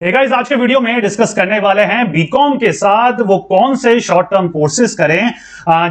Guys, आज के video में डिस्कस करने वाले हैं बीकॉम के साथ वो कौन से शॉर्ट टर्म कोर्सेज करें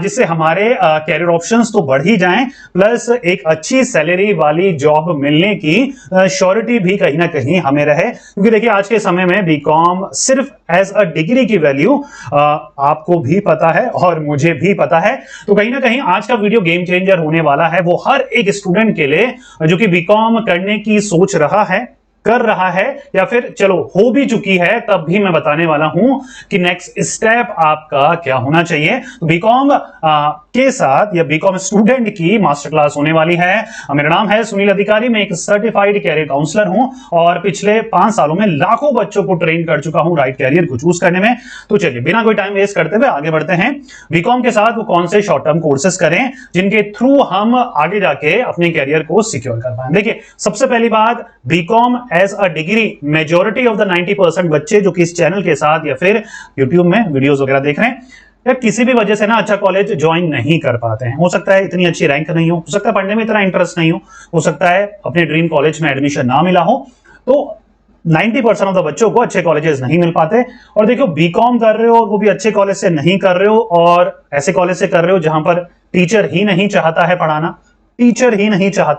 जिससे हमारे कैरियर ऑप्शंस तो बढ़ ही जाएं, प्लस एक अच्छी सैलरी वाली जॉब मिलने की श्योरिटी भी कहीं ना कहीं हमें रहे। क्योंकि देखिए, आज के समय में बीकॉम सिर्फ एज अ डिग्री की वैल्यू आपको भी पता है और मुझे भी पता है। तो कहीं ना कहीं आज का वीडियो गेम चेंजर होने वाला है वो हर एक स्टूडेंट के लिए जो कि बीकॉम करने की सोच रहा है, कर रहा है, या फिर चलो हो भी चुकी है। तब भी मैं बताने वाला हूं कि नेक्स्ट स्टेप आपका क्या होना चाहिए। तो बीकॉम के साथ या बीकॉम स्टूडेंट की मास्टर क्लास होने वाली है। मेरा नाम है सुनील अधिकारी, मैं एक सर्टिफाइड कैरियर काउंसलर हूं और पिछले 5 सालों में लाखों बच्चों को ट्रेन कर चुका हूं राइट कैरियर को चूज करने में। तो चलिए बिना कोई टाइम वेस्ट करते हुए आगे बढ़ते हैं। बीकॉम के साथ वो कौन से शॉर्ट टर्म कोर्सेज करें जिनके थ्रू हम आगे जाके अपने कैरियर को सिक्योर कर पाए। देखिए, सबसे पहली बात, BCom as a degree majority of the 90% बच्चे जो कि इस चैनल के साथ या फिर यूट्यूब में वीडियोस वगैरह देख रहे हैं या किसी भी वजह से ना अच्छा कॉलेज ज्वाइन नहीं कर पाते हैं। हो सकता है इतनी अच्छी रैंक नहीं हो सकता है पढ़ने में इतना इंटरेस्ट नहीं हो सकता है अपने ड्रीम कॉलेज में एडमिशन ना मिला हो। तो 90% ऑफ द बच्चों को अच्छे कॉलेजेस नहीं मिल पाते। और देखो, बीकॉम कर रहे हो और वो भी अच्छे कॉलेज से नहीं कर रहे हो और ऐसे कॉलेज से कर रहे हो जहां पर टीचर ही नहीं चाहता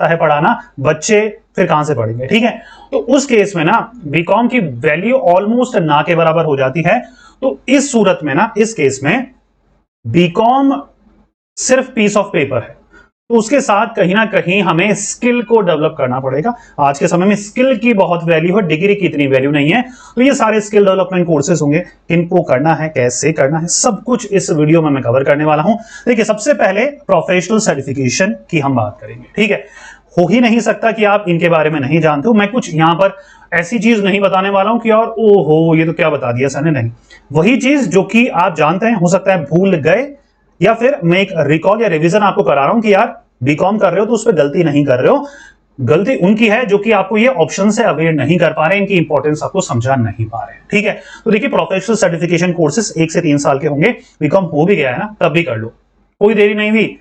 है पढ़ाना, बच्चे फिर कहां से पढ़ेंगे। ठीक है, तो उस केस में ना बीकॉम की वैल्यू ऑलमोस्ट ना के बराबर हो जाती है। तो इस सूरत में ना, इस केस में बीकॉम सिर्फ पीस ऑफ पेपर है। तो उसके साथ कहीं ना कहीं हमें स्किल को डेवलप करना पड़ेगा। आज के समय में स्किल की बहुत वैल्यू है, डिग्री की इतनी वैल्यू नहीं है। तो ये सारे स्किल डेवलपमेंट कोर्सेज होंगे, किनको करना है, कैसे करना है, सब कुछ इस वीडियो में मैं कवर करने वाला हूं। देखिए, सबसे पहले प्रोफेशनल सर्टिफिकेशन की हम बात करेंगे। ठीक है, हो ही नहीं सकता कि आप इनके बारे में नहीं जानते हो। मैं कुछ यहां पर ऐसी चीज नहीं बताने वाला हूं कि यार ओहो ये तो क्या बता दिया सर ने, नहीं। वही चीज जो कि आप जानते हैं, हो सकता है भूल गए, या फिर मैं एक रिकॉल या रिवीजन आपको करा रहा हूं कि यार बीकॉम कर रहे हो तो उस पर गलती नहीं कर रहे हो। गलती उनकी है जो कि आपको ये ऑप्शन से अवेयर नहीं कर पा रहे, इनकी इंपॉर्टेंस आपको समझा नहीं पा रहे। ठीक है, तो देखिए, प्रोफेशनल सर्टिफिकेशन कोर्सेज 1 से 3 साल के होंगे। बीकॉम हो भी गया है ना, तब भी कर लो, कोई देरी नहीं हुई।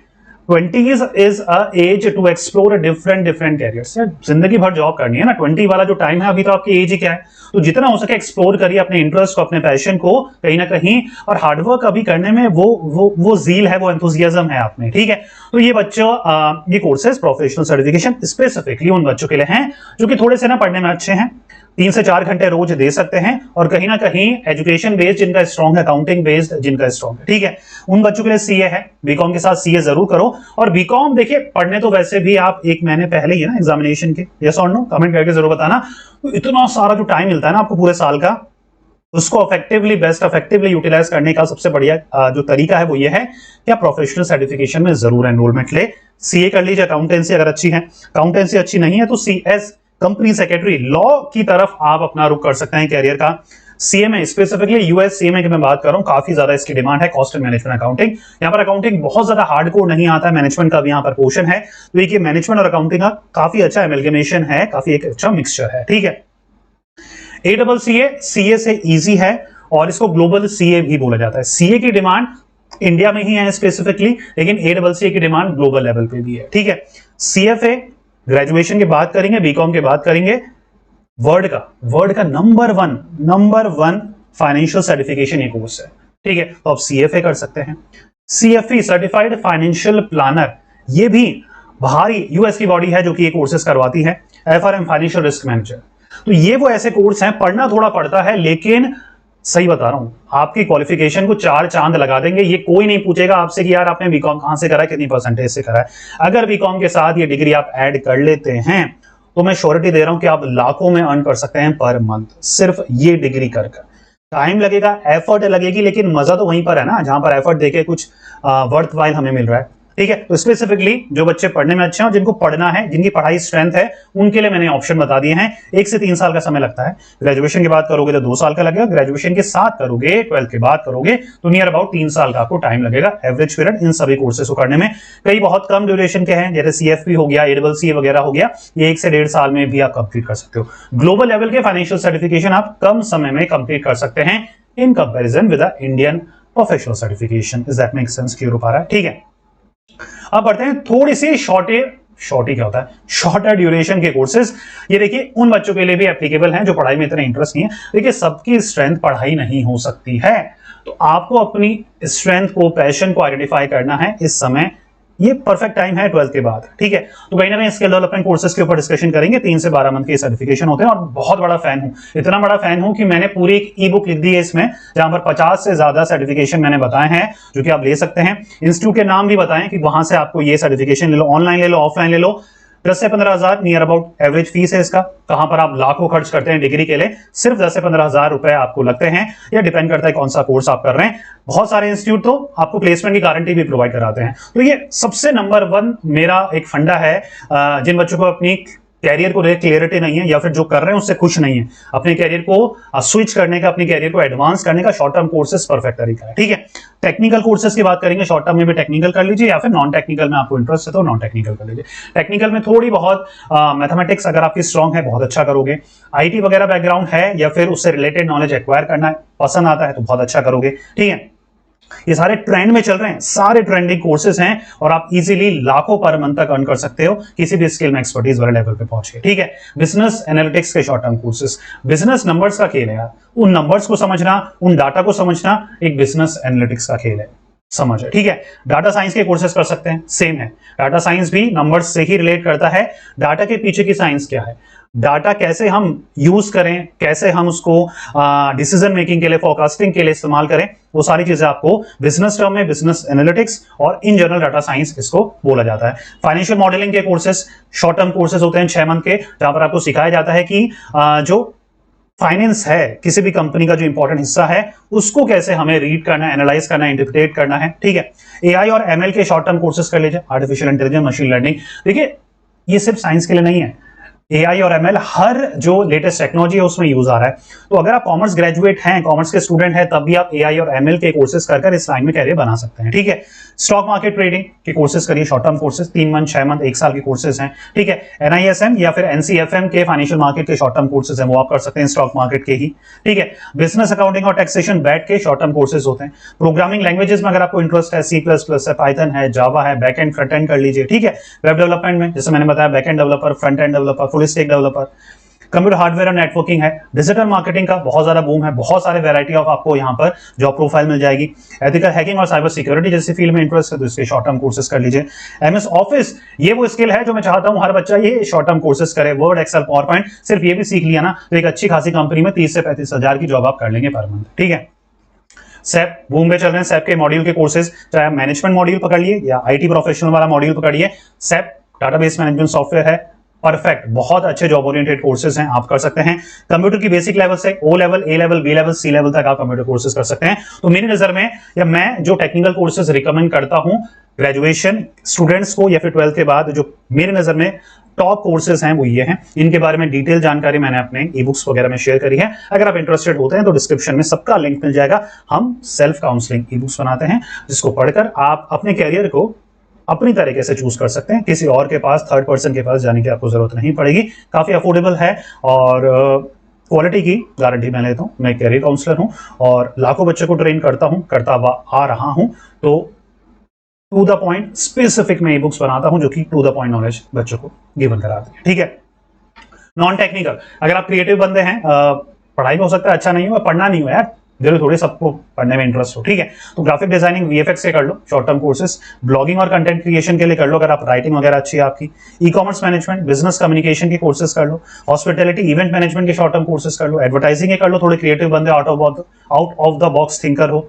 20s is a age to explore different carriers. जिंदगी भर जॉब करनी है ना, 20 वाला जो टाइम है अभी तो आपकी एज ही क्या है। तो जितना हो सके एक्सप्लोर करिए अपने इंटरेस्ट को, अपने पैशन को कहीं ना कहीं, और हार्डवर्क अभी करने में वो जील है, वो एंथुसियाज्म है आप में। ठीक है, तो ये बच्चों ये कोर्सेज प्रोफेशनल सर्टिफिकेशन स्पेसिफिकली उन बच्चों के लिए हैं जो कि थोड़े से ना पढ़ने में अच्छे हैं, 3 से 4 घंटे रोज दे सकते हैं, और कहीं ना कहीं एजुकेशन बेस्ड जिनका स्ट्रॉन्ग है, अकाउंटिंग बेस्ड जिनका स्ट्रॉन्ग है। ठीक है, उन बच्चों के लिए सीए है। बीकॉम के साथ सीए जरूर करो। और बीकॉम देखिए, पढ़ने तो वैसे भी आप 1 महीने पहले ही है ना एग्जामिनेशन के, यस और नो कमेंट करके जरूर बताना। तो इतना सारा जो टाइम मिलता है ना आपको पूरे साल का, उसको इफेक्टिवली यूटिलाइज करने का सबसे बढ़िया जो तरीका है वो ये है कि आप प्रोफेशनल सर्टिफिकेशन में जरूर एनरोलमेंट ले। सीए कर लीजिए, अकाउंटेंसी अगर अच्छी है, अकाउंटेंसी अच्छी नहीं है तो सीएस कंपनी सेक्रेटरी लॉ की तरफ आप अपना रुख कर सकते हैं कैरियर का। सीएमए, स्पेसिफिकली यूएस सीएमए की मैं बात कर रहा हूं, काफी ज्यादा इसकी डिमांड है। कॉस्ट एंड मैनेजमेंट अकाउंटिंग, यहां पर अकाउंटिंग बहुत ज्यादा हार्डकोर नहीं आता है, मैनेजमेंट का भी यहां पर पोर्शन है। तो देखिए, मैनेजमेंट और अकाउंटिंग का काफी अच्छा एमलगेमेशन है, काफी एक अच्छा मिक्सचर है। ठीक है, ACCA सीए से इजी है और इसको ग्लोबल सीए भी बोला जाता है। सीए की डिमांड इंडिया में ही है स्पेसिफिकली, लेकिन ACCA की डिमांड ग्लोबल लेवल पे भी है। ठीक है, CFA ग्रेजुएशन की बात करेंगे, बीकॉम की बात करेंगे, वर्ल्ड का नंबर वन फाइनेंशियल सर्टिफिकेशन ये कोर्स है। ठीक है, तो आप CFA कर सकते हैं। CFE सर्टिफाइड फाइनेंशियल प्लानर, ये भी भारी यूएस की बॉडी है जो कि ये कोर्सेज करवाती है। FRM फाइनेंशियल रिस्क मैनेजर, तो ये वो ऐसे कोर्स हैं, पढ़ना थोड़ा पड़ता है, लेकिन सही बता रहा हूं आपकी क्वालिफिकेशन को 4 चांद लगा देंगे। ये कोई नहीं पूछेगा आपसे कि यार आपने बीकॉम कहां से करा है, कितनी परसेंटेज से करा है। अगर बीकॉम के साथ ये डिग्री आप ऐड कर लेते हैं तो मैं श्योरिटी दे रहा हूं कि आप लाखों में अर्न कर सकते हैं पर मंथ, सिर्फ ये डिग्री कर। टाइम लगेगा, एफर्ट लगेगी, लेकिन मजा तो वहीं पर है ना जहां पर एफर्ट देके कुछ वर्थ वाइल हमें मिल रहा है। ठीक है, तो स्पेसिफिकली जो बच्चे पढ़ने में अच्छे हैं और जिनको पढ़ना है, जिनकी पढ़ाई स्ट्रेंथ है, उनके लिए मैंने ऑप्शन बता दिए हैं। 1 से 3 साल का समय लगता है। ग्रेजुएशन की बात करोगे तो 2 साल का लगेगा, ग्रेजुएशन के साथ करोगे, 12th के बाद करोगे तो नियर अबाउट 3 साल का आपको टाइम लगेगा एवरेज पीरियड इन सभी कोर्सेज को करने में। कई बहुत कम ड्यूरेशन के हैं, जैसे CFP हो गया, ACCA वगैरह हो गया, ये 1 से 1.5 साल में भी आप कंप्लीट कर सकते हो। ग्लोबल लेवल के फाइनेंशियल सर्टिफिकेशन आप कम समय में कंप्लीट कर सकते हैं in comparison with the Indian professional certification. Is that make sense? Clear हो पा रहा है? ठीक है, अब बढ़ते हैं थोड़ी सी शॉर्ट शॉर्ट ही क्या होता है, शॉर्टर ड्यूरेशन के कोर्सेज। ये देखिए उन बच्चों के लिए भी एप्लीकेबल हैं जो पढ़ाई में इतने इंटरेस्ट नहीं है। देखिए सबकी स्ट्रेंथ पढ़ाई नहीं हो सकती है, तो आपको अपनी स्ट्रेंथ को, पैशन को आइडेंटिफाई करना है इस समय। ये परफेक्ट टाइम है 12th के बाद, ठीक है। तो कहीं ना कहीं स्किल डेवलपमेंट कोर्सेज के ऊपर डिस्कशन करेंगे। 3 से 12 मंथ के सर्टिफिकेशन होते हैं और बहुत बड़ा फैन हूं, इतना बड़ा फैन हूं कि मैंने पूरी एक ई बुक लिख दी है इसमें, जहां पर 50 से ज्यादा सर्टिफिकेशन मैंने बताए हैं जो कि आप ले सकते हैं। इंस्टीट्यूट के नाम भी बताएं कि वहां से आपको ये सर्टिफिकेशन ले लो, ऑनलाइन ले लो, ऑफलाइन ले लो। 10 से 15 हजार नियर अबाउट एवरेज फीस है इसका। कहां पर आप लाखों खर्च करते हैं डिग्री के लिए, सिर्फ 10 से 15 हजार रुपए आपको लगते हैं। या डिपेंड करता है कौन सा कोर्स आप कर रहे हैं। बहुत सारे इंस्टीट्यूट तो आपको प्लेसमेंट की गारंटी भी प्रोवाइड कराते हैं। तो ये सबसे नंबर 1 मेरा एक फंडा है। जिन बच्चों को अपनी कैरियर को लेकर क्लियरिटी नहीं है या फिर जो कर रहे हैं उससे खुश नहीं है, अपने कैरियर को स्विच करने का, अपने कैरियर को एडवांस करने का शॉर्ट टर्म कोर्सेज परफेक्ट तरीका है, ठीक है। टेक्निकल कोर्सेज की बात करेंगे, शॉर्ट टर्म में भी टेक्निकल कर लीजिए या फिर नॉन टेक्निकल में आपको इंटरेस्ट है तो नॉन टेक्निकल कर लीजिए। टेक्निकल में थोड़ी बहुत मैथमेटिक्स अगर आपकी स्ट्रांग है बहुत अच्छा करोगे, आईटी वगैरह बैकग्राउंड है या फिर उससे रिलेटेड नॉलेज एक्वायर करना पसंद आता है तो बहुत अच्छा करोगे, ठीक है। ये सारे ट्रेंड में चल रहे हैं, सारे ट्रेंडिंग कोर्सेज हैं और आप इजीली लाखों पर मंथ तक अर्न कर सकते हो किसी भी स्किल में एक्सपर्टीज वाले लेवल पे पहुंच के, ठीक है। बिजनेस एनालिटिक्स के short term courses, business numbers का खेल है यार। उन नंबर्स को समझना, उन डाटा को समझना एक बिजनेस एनालिटिक्स का खेल है, समझ है, ठीक है। डाटा साइंस के कोर्सेज कर सकते हैं, सेम है। डाटा साइंस भी नंबर्स से ही रिलेट करता है। डाटा के पीछे की साइंस क्या है, डाटा कैसे हम यूज करें, कैसे हम उसको डिसीजन मेकिंग के लिए, फोरकास्टिंग के लिए इस्तेमाल करें, वो सारी चीजें आपको बिजनेस टर्म में बिजनेस एनालिटिक्स और इन जनरल डाटा साइंस इसको बोला जाता है। फाइनेंशियल मॉडलिंग के कोर्सेज शॉर्ट टर्म कोर्सेज होते हैं 6 मंथ के, जहां पर आपको सिखाया जाता है कि जो फाइनेंस है किसी भी कंपनी का जो इंपॉर्टेंट हिस्सा है उसको कैसे हमें रीड करना है, एनालाइज करना है, इंटरप्रेट करना है, ठीक है। एआई और एमएल के शॉर्ट टर्म कोर्सेज कर लीजिए, आर्टिफिशियल इंटेलिजेंस, मशीन लर्निंग। देखिए ये सिर्फ साइंस के लिए नहीं है, एआई और एमएल हर जो लेटेस्ट टेक्नोलॉजी है उसमें यूज आ रहा है। तो अगर आप कॉमर्स ग्रेजुएट हैं, कॉमर्स के स्टूडेंट हैं, तब भी आप एआई और एमएल के कोर्सेज कर इस लाइन में कैरियर बना सकते हैं, ठीक है। स्टॉक मार्केट ट्रेडिंग के कोर्सेज करिए, short term courses 3 month, 6 month, 1 साल के कोर्सेज हैं, ठीक है। एनआईएसएम या फिर एनसीएफएम के फाइनेंशियल मार्केट के शॉर्ट टर्म कोर्सेज हैं, वो आप कर सकते हैं स्टॉक मार्केट के ही, ठीक है। बिजनेस अकाउंटिंग और टैक्सेशन बैट के शॉर्ट टर्म कोर्सेज होते हैं। प्रोग्रामिंग लैंग्वेजेस में अगर आपको इंटरेस्ट है, C++ है, पाइथन है, जावा है, बैक एंड फ्रंट एंड कर लीजिए, ठीक है। वेब डेवलपमेंट में जैसे मैंने बताया back end developer, front end developer, full stack developer. Computer hardware और नेटवर्किंग है। डिजिटल मार्केटिंग का बहुत ज्यादा बूम है, बहुत सारे वैरायटी ऑफ आपको यहाँ पर जॉब प्रोफाइल मिल जाएगी। एथिकल हैकिंग और साइबर सिक्योरिटी जैसी फील्ड में इंटरेस्ट है तो इसके शॉर्ट टर्म कोर्सेज कर लीजिए। एमएस ऑफिस, ये वो स्किल है जो मैं चाहता हूं हर बच्चा ये शॉर्ट टर्म कोर्सेज करे। वर्ड, एक्सेल, पावर पॉइंट, सिर्फ ये भी सीख लिया ना तो एक अच्छी खासी कंपनी में 30 से 35 हजार की जॉब आप कर लेंगे पर मंथ, ठीक है। सैप बूम में चल रहे हैं, सैप के मॉड्यूल के कोर्सेज, चाहे आप मैनेजमेंट मॉड्यूल पकड़िए या आईटी प्रोफेशनल वाला मॉड्यूल पकड़िए, सैप डाटाबेस मैनेजमेंट सॉफ्टवेयर है, परफेक्ट, बहुत अच्छे जॉब ओरिएंटेड कोर्सेज हैं, आप कर सकते हैं। कंप्यूटर की बेसिक लेवल से ओ लेवल, ए लेवल, बी लेवल, सी लेवल तक आप कंप्यूटर कोर्सेज कर सकते हैं। तो मेरी नजर में या मैं जो टेक्निकल कोर्सेज रिकमेंड करता हूं ग्रेजुएशन स्टूडेंट्स को या फिर 12th के बाद, जो मेरी नजर में टॉप कोर्सेज हैं वो ये हैं। इनके बारे में डिटेल जानकारी मैंने अपने ई बुक्स वगैरह में शेयर करी है। अगर आप इंटरेस्टेड होते हैं तो डिस्क्रिप्शन में सबका लिंक मिल जाएगा। हम सेल्फ काउंसलिंग ई बुक्स बनाते हैं जिसको पढ़कर आप अपने कैरियर को अपनी तरीके से चूज कर सकते हैं। किसी और के पास, थर्ड पर्सन के पास जाने की आपको जरूरत नहीं पड़ेगी। काफी अफोर्डेबल है और क्वालिटी की गारंटी मैं लेता हूं। मैं कैरियर काउंसलर हूं और लाखों बच्चों को ट्रेन करता हूं, करता आ रहा हूं। तो टू द पॉइंट स्पेसिफिक में ई बुक्स बनाता हूं जो कि टू द पॉइंट नॉलेज बच्चों को गिवन कराती है, ठीक है। नॉन टेक्निकल, अगर आप क्रिएटिव बंदे हैं, पढ़ाई में हो सकता है अच्छा नहीं हो, पढ़ना नहीं हो यार, जरूर थोड़ी सबको पढ़ने में इंटरेस्ट हो, ठीक है। तो ग्राफिक डिजाइनिंग, वीएफएक्स के कर लो शॉर्ट टर्म कोर्सेज। ब्लॉगिंग और कंटेंट क्रिएशन के लिए कर लो अगर आप राइटिंग वगैरह अच्छी है आपकी। E commerce management, business communication के कोर्सेज कर लो। हॉस्पिटैलिटी, इवेंट मैनेजमेंट के शॉर्ट टर्म कोर्सेज कर लो। एडवर्टाइजिंग के कर लो, थोड़े क्रिएटिव बंदे, out of the box thinker हो।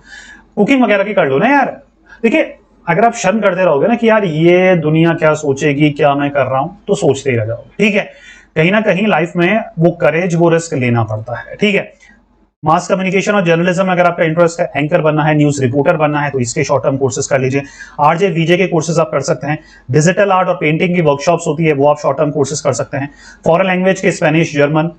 कुकिंग वगैरह की कर लो ना यार। देखिए अगर आप शर्म करते रहोगे ना कि यार ये दुनिया क्या सोचेगी, क्या मैं कर रहा हूं, तो सोचते ही रह जाओगे, ठीक है। कहीं ना कहीं लाइफ में वो करेज, वो रिस्क लेना पड़ता है, ठीक है। मास कम्युनिकेशन और जर्नलिज्म अगर आपका इंटरेस्ट है, एंकर बनना है, न्यूज रिपोर्टर बनना है तो इसके शॉर्ट टर्म कोर्सेज कर लीजिए। आरजे वीजे के कोर्सेज आप कर सकते हैं। डिजिटल आर्ट और पेंटिंग की वर्कशॉप्स होती है वो आप शॉर्ट टर्म कोर्सेज कर सकते हैं। फॉरेन लैंग्वेज के स्पेनिश, जर्मन,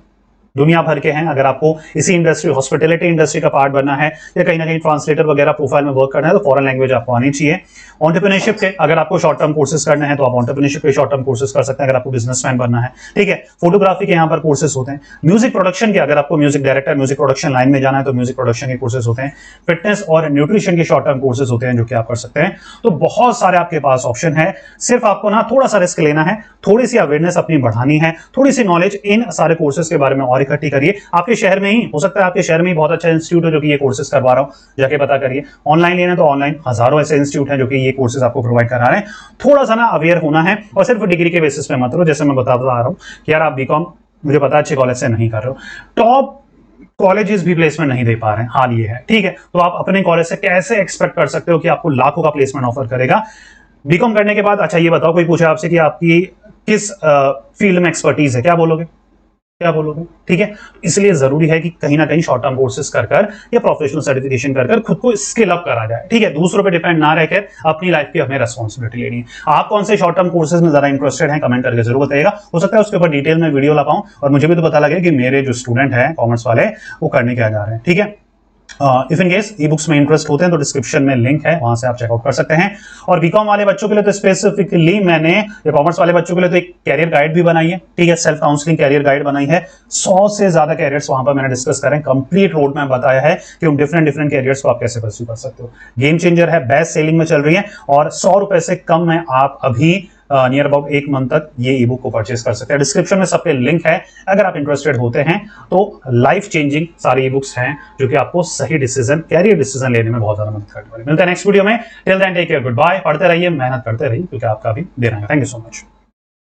दुनिया भर के हैं। अगर आपको इसी इंडस्ट्री, हॉस्पिटैलिटी इंडस्ट्री का पार्ट बनना है या कहीं ना कहीं ट्रांसलेटर वगैरह प्रोफाइल में वर्क करना है तो फॉरेन लैंग्वेज आपको आनी चाहिए। एंटरप्रेन्योरशिप के अगर आपको शॉर्ट टर्म कोर्सेज करने हैं तो आप एंटरप्रेन्योरशिप के शॉर्ट टर्म कोर्सेज कर सकते हैं अगर आपको बिजनेसमैन बनना है, ठीक है। फोटोग्राफी के यहाँ पर कोर्सेज होते हैं। म्यूजिक प्रोडक्शन के अगर आपको music director, music production line में जाना है तो म्यूजिक प्रोडक्शन के कोर्सेज होते हैं। फिटनेस और न्यूट्रिशन के शॉर्ट टर्म कोर्सेज होते हैं जो कि आप कर सकते हैं। तो बहुत सारे आपके पास ऑप्शन है, सिर्फ आपको ना थोड़ा सा रिस्क लेना है, थोड़ी सी अवेयरनेस अपनी बढ़ानी है, थोड़ी सी नॉलेज इन सारे कोर्सेज के बारे में और इकट्ठी करिए। आपके शहर में ही हो सकता है, आपके शहर में ही बहुत अच्छा इंस्टीट्यूट है जो कि ये कोर्सेज करवा रहा हूं, जाके पता करिए। ऑनलाइन लेना तो ऑनलाइन हजारों ऐसे इंस्टीट्यूट हैं जो कि ये कोर्सेज आपको प्रोवाइड करा रहे हैं। थोड़ा सा ना अवेयर होना है और सिर्फ डिग्री के बेसिस पे मत रहो। जैसे मैं बताता आ रहा हूं कि यार आप बीकॉम मुझे पता अच्छे कॉलेज से नहीं कर रहे हो, टॉप कॉलेजेस भी प्लेसमेंट नहीं दे पा रहे हैं, हाल ये है, ठीक है। तो आप अपने कॉलेज से कैसे एक्सपेक्ट कर सकते हो कि आपको लाखों का प्लेसमेंट ऑफर करेगा बीकॉम करने के बाद? अच्छा ये बताओ, कोई पूछे आपसे कि आपकी किस फील्ड में एक्सपर्टीज है, क्या बोलोगे? क्या बोलोगे? ठीक है। इसलिए जरूरी है कि कहीं ना कहीं शॉर्ट टर्म कोर्सेज कर या प्रोफेशनल सर्टिफिकेशन कर खुद को स्किल अप करा जाए, ठीक है। दूसरों पे डिपेंड ना रहकर अपनी लाइफ की हमें रेस्पॉन्सिबिलिटी लेनी है। आप कौन से शॉर्ट टर्म कोर्सेज में ज्यादा इंटरेस्टेड हैं, कमेंट करके जरूर बताइएगा। हो सकता है उसके ऊपर डिटेल में वीडियो ला पाऊं और मुझे भी तो पता लगे कि मेरे जो स्टूडेंट हैं कॉमर्स वाले वो करने क्या जा रहे हैं, ठीक है। If in case e books में इंटरेस्ट होते हैं तो डिस्क्रिप्शन में लिंक है, वहां से आप चेकआउट कर सकते हैं। और बीकॉम वाले बच्चों के लिए तो स्पेसिफिकली मैंने, या कॉमर्स वाले बच्चों के लिए तो एक कैरियर गाइड भी बनाई है, ठीक है। सेल्फ काउंसलिंग कैरियर गाइड बनाई है, 100 से ज्यादा कैरियर्स वहां पर मैंने डिस्कस करें, कंप्लीट रोड मैप बताया है कि उन डिफरेंट कैरियर्स को आप कैसे परस्यू कर सकते हो। गेम चेंजर है, बेस्ट सेलिंग में चल रही है और 100 रुपए से कम में आप अभी नियर अबाउट 1 मंथ तक ये ई बुक को परचेस कर सकते हैं। डिस्क्रिप्शन में सब पे लिंक है, अगर आप इंटरेस्टेड होते हैं तो लाइफ चेंजिंग सारे ई बुक्स हैं जो कि आपको सही डिसीजन, कैरियर डिसीजन लेने में बहुत ज्यादा मदद करने वाले। मिलते हैं नेक्स्ट वीडियो में। Till then take care, goodbye. पढ़ते रहिए, मेहनत करते रहिए क्योंकि आपका भी देना है। Thank you so much.